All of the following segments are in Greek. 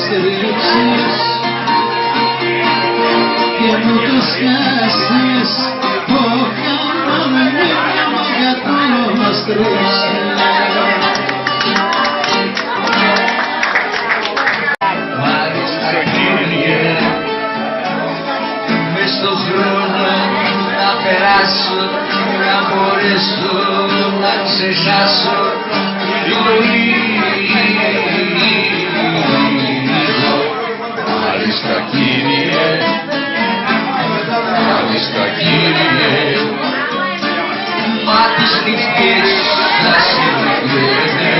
στρίψεις και μου το σκάσεις το χαμόγελο για το στρίψεις. Μάλιστα κύριε, μες στον χρόνο να περάσω, να μπορέσω να ξεχάσω λίγο. Μάλιστα κύριε, μάλιστα κύριε, μα τις νυχτές να συνεχίζονται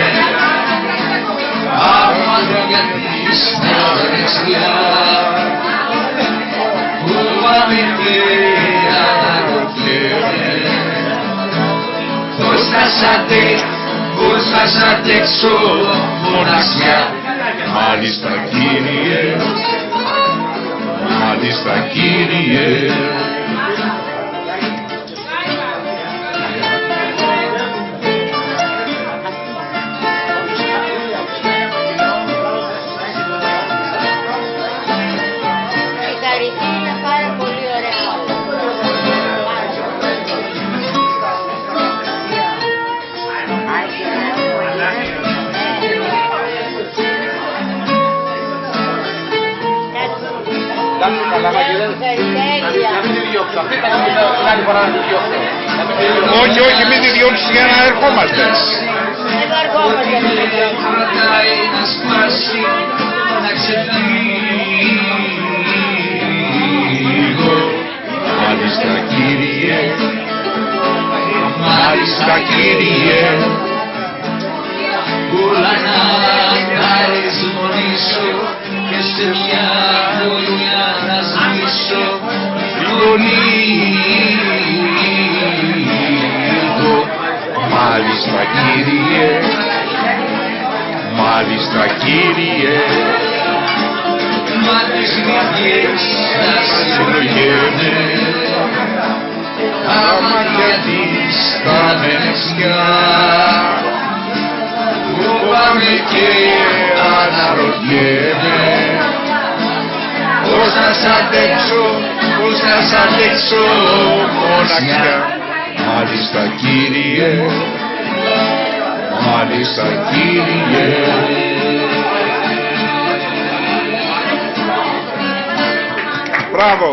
άμα γιατί στα δεξιά φοβάμαι και αναρωτιέμαι πώς θα σ' αντέξω μοναξιά. Μάλιστα κύριε, μάλιστα κύριε. Όχι, όχι, μην τη διώξεις για να ερχόμαστε. Εδώ ερχόμαστε. Κρατάει να σπάσει, να ξεφύγω. Μάλιστα κύριε, μάλιστα κύριε, όλα να χαρισμονήσω και σε μια γωνιά να σβήσω λίγο. Μάλιστα κύριε, μάλιστα κύριε, μα τις νυχτές να συλλογέμαι τα μάτια της τα μενεξιά. Φοβάμαι και αναρωτιέμαι πώς θα σ' αντέξω, πώς θα σ' αντέξω μοναξιά. Μάλιστα κύριε, μάλιστα κύριε. Μπράβο.